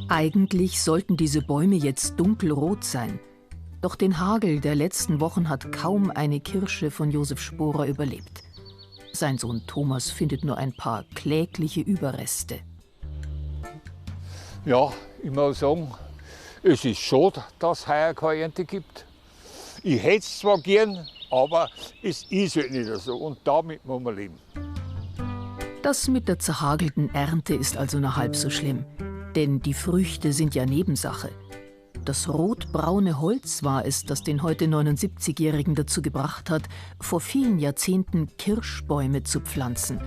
Eigentlich sollten diese Bäume jetzt dunkelrot sein. Doch den Hagel der letzten Wochen hat kaum eine Kirsche von Josef Sporer überlebt. Sein Sohn Thomas findet nur ein paar klägliche Überreste. Ja, ich muss sagen, es ist schade, dass es heuer keine Ernte gibt. Ich hätte es zwar gern, aber es ist halt nicht so und damit muss man leben. Das mit der zerhagelten Ernte ist also nur halb so schlimm. Denn die Früchte sind ja Nebensache. Das rotbraune Holz war es, das den heute 79-Jährigen dazu gebracht hat, vor vielen Jahrzehnten Kirschbäume zu pflanzen.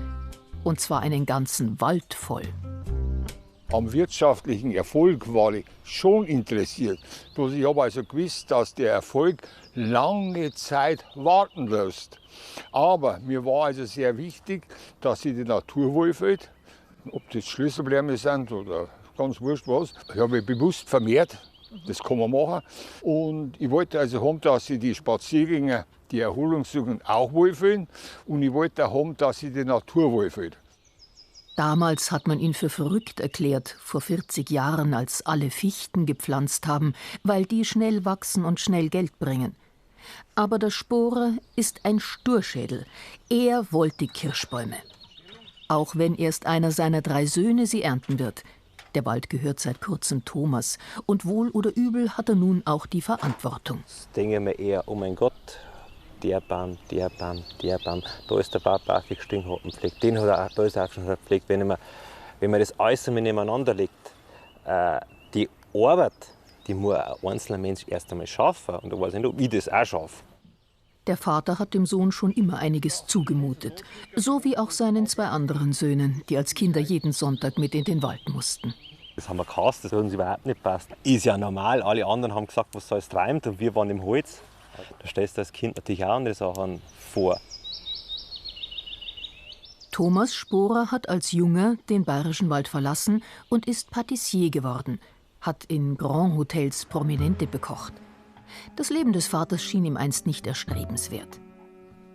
Und zwar einen ganzen Wald voll. Am wirtschaftlichen Erfolg war ich schon interessiert. Bloß ich habe also gewusst, dass der Erfolg lange Zeit warten lässt. Aber mir war also sehr wichtig, dass sich die Natur wohlfühlt. Ob das Schlüsselbäume sind oder ganz wurscht was. Ich habe mich bewusst vermehrt, das kann man machen. Und ich wollte also haben, dass sich die Spaziergänger, die Erholungssuchenden auch wohlfühlen. Und ich wollte auch haben, dass sich die Natur wohlfühlt. Damals hat man ihn für verrückt erklärt, vor 40 Jahren, als alle Fichten gepflanzt haben, weil die schnell wachsen und schnell Geld bringen. Aber der Sporer ist ein Sturschädel. Er wollte Kirschbäume. Auch wenn erst einer seiner 3 Söhne sie ernten wird. Der Wald gehört seit kurzem Thomas. Und wohl oder übel hat er nun auch die Verantwortung. Jetzt denke ich mir eher, oh mein Gott, der Baum, der Baum, der Baum. Da ist der Papa auch gestiegen, hat ihn gepflegt. Den hat er auch, da ist er auch schon gepflegt. Wenn man das alles nebeneinander legt, die Arbeit, die muss ein einzelner Mensch erst einmal schaffen. Und ich weiß nicht, ob ich das auch schaffe. Der Vater hat dem Sohn schon immer einiges zugemutet. So wie auch seinen 2 anderen Söhnen, die als Kinder jeden Sonntag mit in den Wald mussten. Das haben wir gehasst, das hat uns überhaupt nicht gepasst. Ist ja normal, alle anderen haben gesagt, was soll es treibt und wir waren im Holz. Da stellst du als Kind natürlich auch andere Sachen vor. Thomas Sporer hat als Junger den Bayerischen Wald verlassen und ist Patissier geworden, hat in Grand Hotels Prominente bekocht. Das Leben des Vaters schien ihm einst nicht erstrebenswert.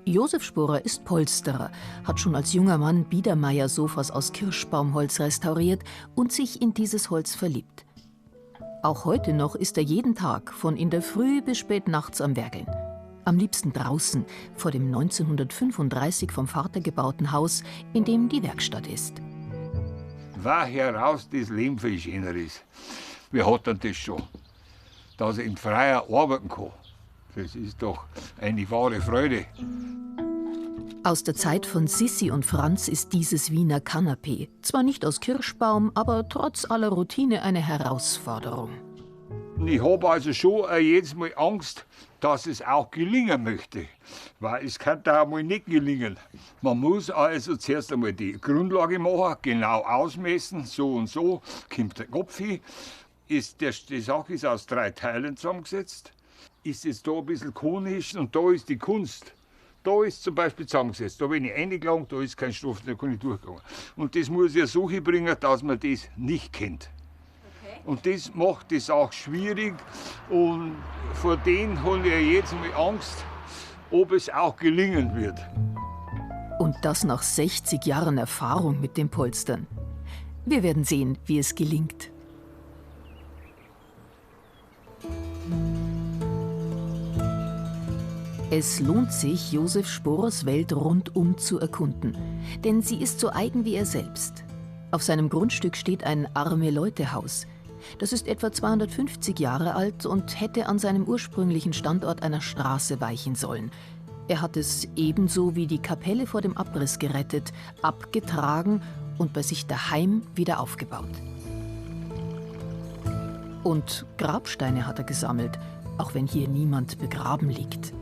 Josef Sporer ist Polsterer, hat schon als junger Mann Biedermeier-Sofas aus Kirschbaumholz restauriert und sich in dieses Holz verliebt. Auch heute noch ist er jeden Tag von in der Früh bis spät nachts am Werkeln. Am liebsten draußen, vor dem 1935 vom Vater gebauten Haus, in dem die Werkstatt ist. War heraus das Leben viel schöner ist. Wer hat denn das schon? Dass er im Freien arbeiten kann. Das ist doch eine wahre Freude. Aus der Zeit von Sissi und Franz ist dieses Wiener Kanapee. Zwar nicht aus Kirschbaum, aber trotz aller Routine eine Herausforderung. Ich habe also schon jedes Mal Angst, dass es auch gelingen möchte. Weil es kann da einmal nicht gelingen. Man muss also zuerst einmal die Grundlage machen, genau ausmessen, so und so, kommt der Kopf hin. Die Sache ist aus 3 Teilen zusammengesetzt. Ist es da ein bisschen konisch und da ist die Kunst. Da ist zum Beispiel zusammengesetzt. Da bin ich eingelangt, da ist kein Stoff, da kann ich durchgehen. Und das muss ich ja so bringen, dass man das nicht kennt. Okay. Und das macht es auch schwierig. Und vor denen habe ich ja jetzt mal Angst, ob es auch gelingen wird. Und das nach 60 Jahren Erfahrung mit den Polstern. Wir werden sehen, wie es gelingt. Es lohnt sich, Josef Sporers Welt rundum zu erkunden. Denn sie ist so eigen wie er selbst. Auf seinem Grundstück steht ein Arme-Leute-Haus. Das ist etwa 250 Jahre alt und hätte an seinem ursprünglichen Standort einer Straße weichen sollen. Er hat es ebenso wie die Kapelle vor dem Abriss gerettet, abgetragen und bei sich daheim wieder aufgebaut. Und Grabsteine hat er gesammelt, auch wenn hier niemand begraben liegt.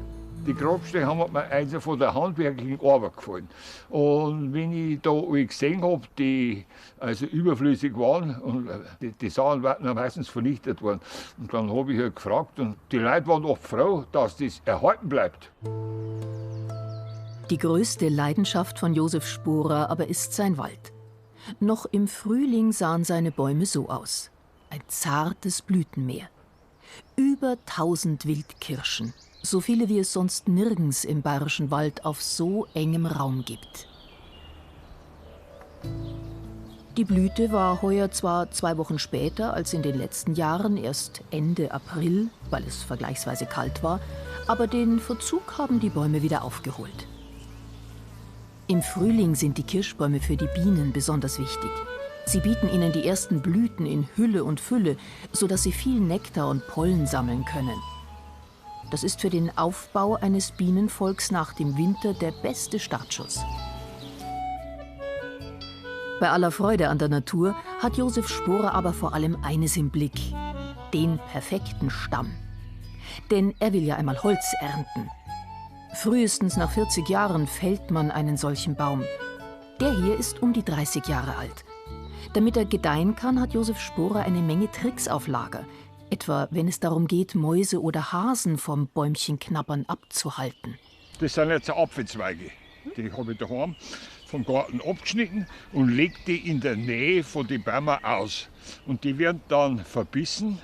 Die Grabsteine haben mir also von der handwerklichen Arbeit gefallen. Und wenn ich da alle gesehen habe, die also überflüssig waren, und die Sachen waren meistens vernichtet worden. Und dann habe ich halt gefragt, und die Leute waren oft froh, dass das erhalten bleibt. Die größte Leidenschaft von Josef Sporer aber ist sein Wald. Noch im Frühling sahen seine Bäume so aus. Ein zartes Blütenmeer. Über 1000 Wildkirschen. So viele, wie es sonst nirgends im Bayerischen Wald auf so engem Raum gibt. Die Blüte war heuer zwar 2 Wochen später als in den letzten Jahren, erst Ende April, weil es vergleichsweise kalt war, aber den Verzug haben die Bäume wieder aufgeholt. Im Frühling sind die Kirschbäume für die Bienen besonders wichtig. Sie bieten ihnen die ersten Blüten in Hülle und Fülle, sodass sie viel Nektar und Pollen sammeln können. Das ist für den Aufbau eines Bienenvolks nach dem Winter der beste Startschuss. Bei aller Freude an der Natur hat Josef Sporer aber vor allem eines im Blick: den perfekten Stamm. Denn er will ja einmal Holz ernten. Frühestens nach 40 Jahren fällt man einen solchen Baum. Der hier ist um die 30 Jahre alt. Damit er gedeihen kann, hat Josef Sporer eine Menge Tricks auf Lager. Etwa, wenn es darum geht, Mäuse oder Hasen vom Bäumchenknabbern abzuhalten. Das sind jetzt Apfelzweige. Die habe ich daheim vom Garten abgeschnitten und lege die in der Nähe von den Bäumen aus. Und die werden dann verbissen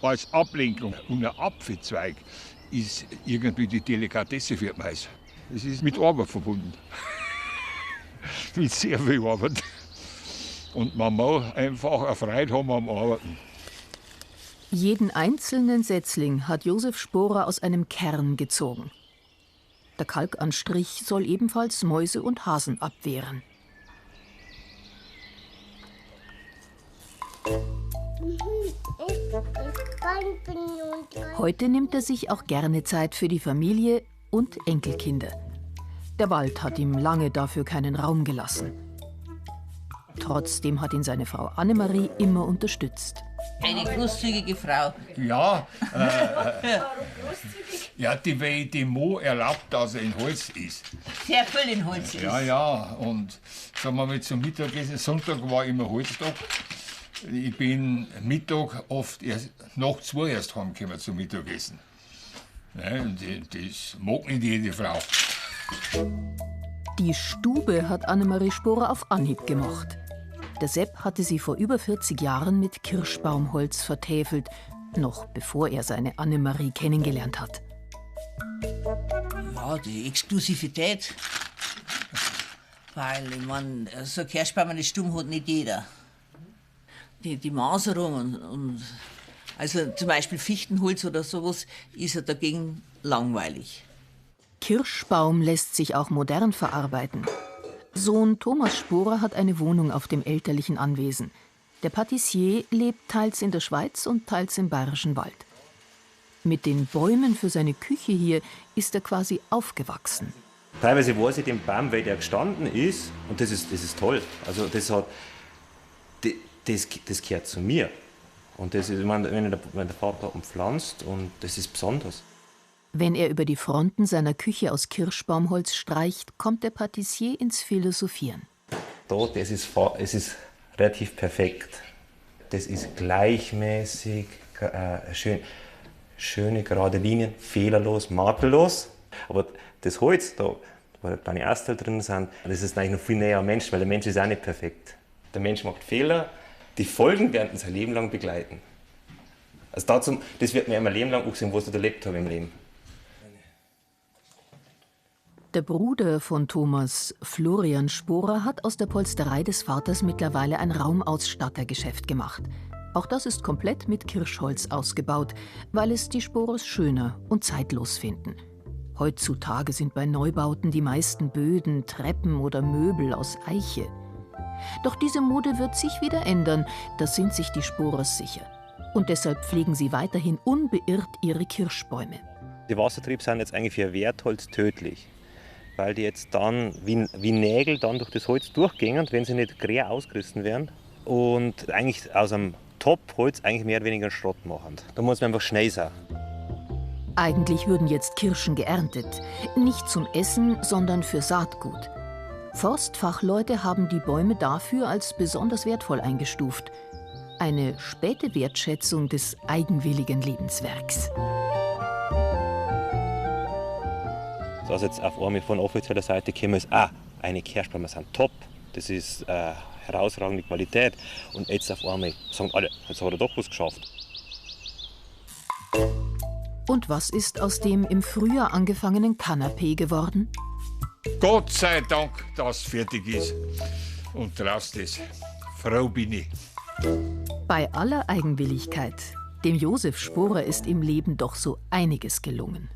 als Ablenkung. Und ein Apfelzweig ist irgendwie die Delikatesse für die Mäuse. Es ist mit Arbeit verbunden. Mit sehr viel Arbeit. Und man muss einfach eine Freude haben am Arbeiten. Jeden einzelnen Setzling hat Josef Sporer aus einem Kern gezogen. Der Kalkanstrich soll ebenfalls Mäuse und Hasen abwehren. Heute nimmt er sich auch gerne Zeit für die Familie und Enkelkinder. Der Wald hat ihm lange dafür keinen Raum gelassen. Trotzdem hat ihn seine Frau Annemarie immer unterstützt. Eine großzügige Frau. Ja, ja, die Mo erlaubt, dass er in Holz isst. Sehr viel in Holz ist. Ja, und sagen wir mal zum Mittagessen, Sonntag war immer Holztag. Ich bin Mittag oft erst nach 2 erst heimgekommen zum Mittagessen. Ja, das mag nicht jede Frau. Die Stube hat Annemarie Sporer auf Anhieb gemocht. Der Sepp hatte sie vor über 40 Jahren mit Kirschbaumholz vertäfelt, noch bevor er seine Annemarie kennengelernt hat. Ja, die Exklusivität. Weil, ich meine, so ein Kirschbaum, eine Stumm hat nicht jeder. Die Maserung und also zum Beispiel Fichtenholz oder sowas ist ja dagegen langweilig. Kirschbaum lässt sich auch modern verarbeiten. Sohn Thomas Sporer hat eine Wohnung auf dem elterlichen Anwesen. Der Patissier lebt teils in der Schweiz und teils im Bayerischen Wald. Mit den Bäumen für seine Küche hier ist er quasi aufgewachsen. Teilweise weiß ich den Baum, weil der gestanden ist, und das ist toll. Also das gehört zu mir. Und das ist, wenn der Vater pflanzt, und das ist besonders. Wenn er über die Fronten seiner Küche aus Kirschbaumholz streicht, kommt der Patissier ins Philosophieren. Es ist relativ perfekt. Das ist gleichmäßig, schöne gerade Linien, fehlerlos, makellos. Aber das Holz, da wo kleine Äste drin sind, das ist eigentlich noch viel näher am Menschen, weil der Mensch ist auch nicht perfekt. Der Mensch macht Fehler, die Folgen werden uns ein Leben lang begleiten. Also das wird mir immer ein Leben lang ansehen, was ich erlebt habe im Leben. Der Bruder von Thomas, Florian Sporer, hat aus der Polsterei des Vaters mittlerweile ein Raumausstattergeschäft gemacht. Auch das ist komplett mit Kirschholz ausgebaut, weil es die Sporers schöner und zeitlos finden. Heutzutage sind bei Neubauten die meisten Böden, Treppen oder Möbel aus Eiche. Doch diese Mode wird sich wieder ändern, da sind sich die Sporers sicher. Und deshalb pflegen sie weiterhin unbeirrt ihre Kirschbäume. Die Wassertriebe sind jetzt eigentlich für Wertholz tödlich, weil die jetzt dann wie Nägel dann durch das Holz durchgehen, wenn sie nicht quer ausgerissen werden und eigentlich aus einem Topholz eigentlich mehr oder weniger Schrott machen. Da muss man einfach schnell sein. Eigentlich würden jetzt Kirschen geerntet, nicht zum Essen, sondern für Saatgut. Forstfachleute haben die Bäume dafür als besonders wertvoll eingestuft. Eine späte Wertschätzung des eigenwilligen Lebenswerks. Dass jetzt auf einmal von offizieller Seite gekommen ist, eine Kirschbäume sind top, das ist herausragende Qualität. Und jetzt auf einmal sagen alle, jetzt hat er doch was geschafft. Und was ist aus dem im Frühjahr angefangenen Kanapee geworden? Gott sei Dank, dass es fertig ist und draußen das Frau bin ich. Bei aller Eigenwilligkeit, dem Josef Sporer ist im Leben doch so einiges gelungen.